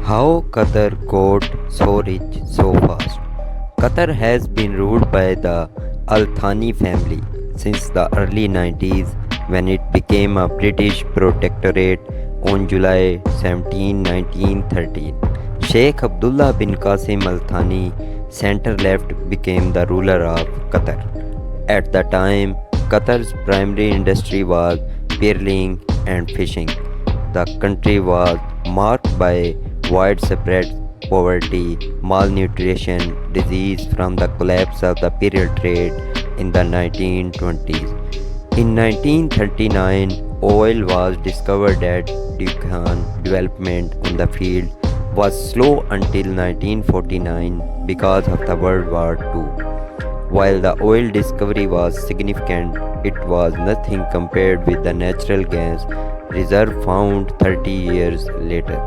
How Qatar got so rich so fast? Qatar has been ruled by the Al Thani family since the early 90s when it became a British protectorate on July 17, 1913. Sheikh Abdullah bin Qasim Al Thani, center left, became the ruler of Qatar. At the time, Qatar's primary industry was pearling and fishing. The country was marked by widespread poverty, malnutrition, disease from the collapse of the period trade in the 1920s. In 1939, oil was discovered at Dukhan. Development on the field was slow until 1949 because of the World War II. While the oil discovery was significant, it was nothing compared with the natural gas reserve found 30 years later.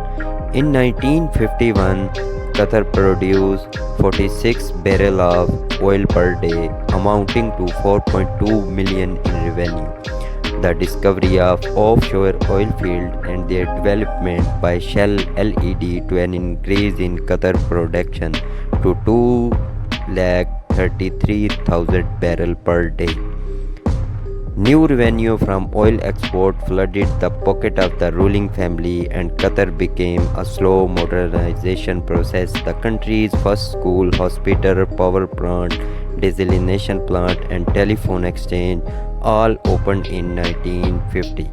In 1951, Qatar produced 46 barrels of oil per day, amounting to 4.2 million in revenue. The discovery of offshore oil field and their development by Shell Led to an increase in Qatar production to 2 lakh 33,000 barrels per day. New revenue from oil export flooded the pocket of the ruling family, and Qatar became a slow modernization process. The country's first school, hospital, power plant, desalination plant, and telephone exchange all opened in 1950.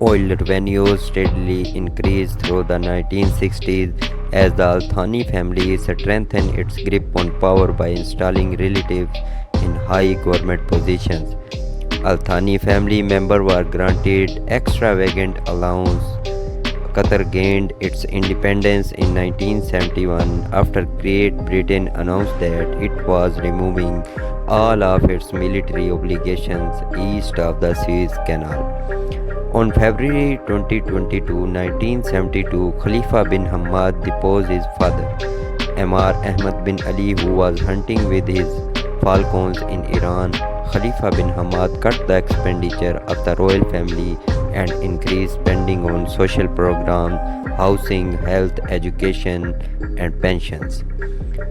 Oil revenues steadily increased through the 1960s as the Al Thani family strengthened its grip on power by installing relatives in high government positions. Al Thani family members were granted extravagant allowance. Qatar gained its independence in 1971 after Great Britain announced that it was removing all of its military obligations east of the Suez Canal. On February 22, 1972, Khalifa bin Hamad deposed his father, Amar Ahmad bin Ali, who was hunting with his falcons in Iran. Khalifa bin Hamad cut the expenditure of the royal family and increased spending on social programs, housing, health, education, and pensions.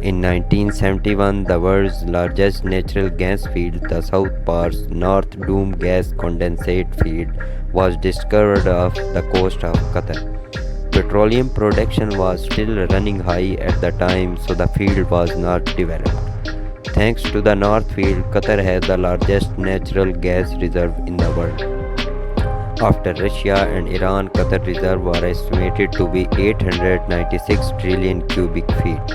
In 1971, the world's largest natural gas field, the South Pars North Doom gas condensate field, was discovered off the coast of Qatar. Petroleum production was still running high at the time, so the field was not developed. Thanks to the North Field, Qatar has the largest natural gas reserve in the world. After Russia and Iran, Qatar reserve are estimated to be 896 trillion cubic feet.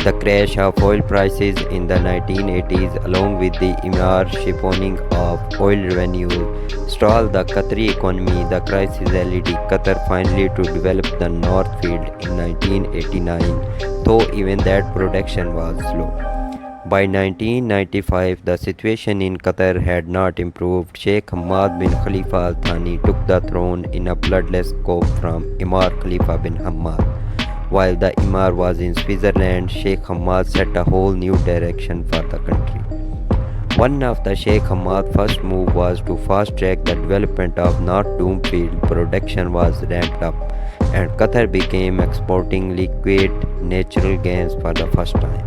The crash of oil prices in the 1980s, along with the Emir chipooning of oil revenues, stalled the Qatari economy. The crisis led Qatar finally to develop the North Field in 1989, though even that production was slow. By 1995, the situation in Qatar had not improved. Sheikh Hamad bin Khalifa Al Thani took the throne in a bloodless coup from Emir Khalifa bin Hamad. While the Emir was in Switzerland, Sheikh Hamad set a whole new direction for the country. One of the Sheikh Hamad's first moves was to fast-track the development of North Doom field. Production was ramped up, and Qatar began exporting liquid natural gas for the first time.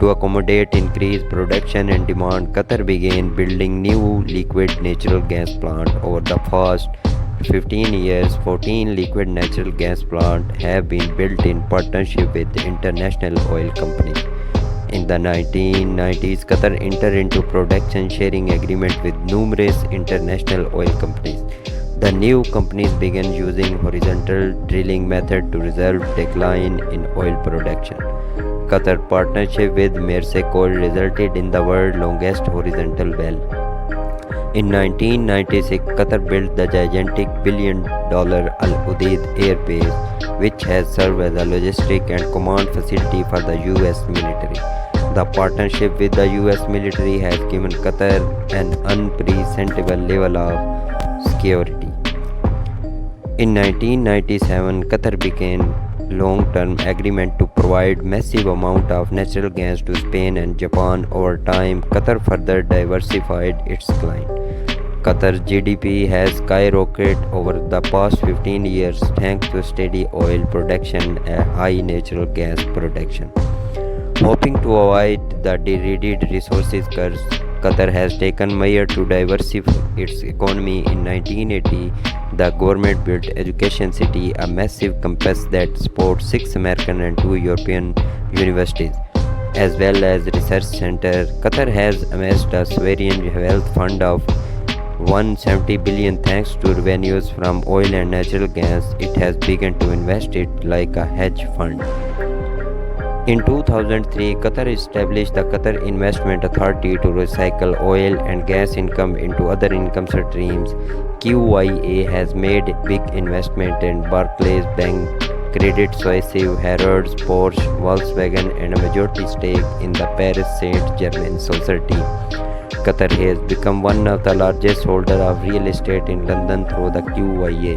To accommodate increased production and demand, Qatar began building new liquid natural gas plants. Over the past 15 years, 14 liquid natural gas plants have been built in partnership with international oil companies. In the 1990s, Qatar entered into production sharing agreement with numerous international oil companies. The new companies began using horizontal drilling method to reserve decline in oil production. Qatar partnership with Mersey Oil resulted in the world's longest horizontal well. In 1996, Qatar built the gigantic billion-dollar Al Udeid Air Base, which has served as a logistic and command facility for the US military. The partnership with the US military has given Qatar an unprecedented level of security. In 1997, Qatar began long-term agreement to provide massive amount of natural gas to Spain and Japan. Over time, Qatar further diversified its client. Qatar's GDP has skyrocketed over the past 15 years thanks to steady oil production and high natural gas production. Hoping to avoid the degraded resources curse, Qatar has taken measures to diversify its economy. In 1980, the government built Education City, a massive campus that supports six American and two European universities, as well as research center. Qatar has amassed a sovereign wealth fund of 170 billion thanks to revenues from oil and natural gas. It has begun to invest it like a hedge fund. In 2003, Qatar established the Qatar Investment Authority to recycle oil and gas income into other income streams. QYA has made big investment in Barclays Bank, Credit Suisse, Harrods, Porsche, Volkswagen, and a majority stake in the Paris Saint-Germain Society. Qatar has become one of the largest holders of real estate in London through the QYA.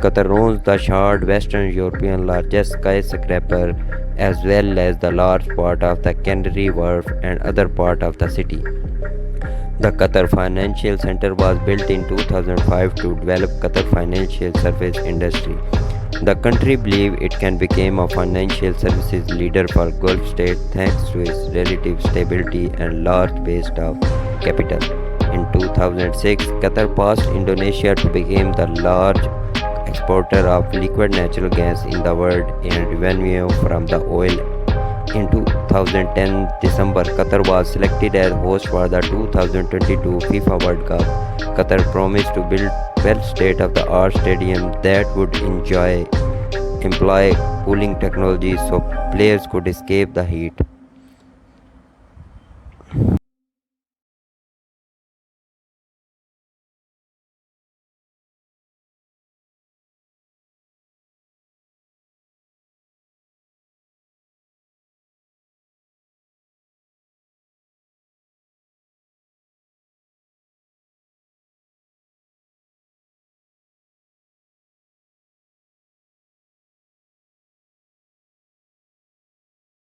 Qatar owns the Shard, Western European largest skyscraper, as well as the large part of the Canary Wharf and other part of the city. The Qatar Financial Center was built in 2005 to develop Qatar financial service industry. The country believes it can become a financial services leader for Gulf state thanks to its relative stability and large base of capital. In 2006, Qatar passed Indonesia to become the large exporter of liquid natural gas in the world and revenue from the oil. In 2010 December, Qatar was selected as host for the 2022 FIFA World Cup. Qatar promised to build 12 state-of-the-art stadiums that would employ cooling technology so players could escape the heat.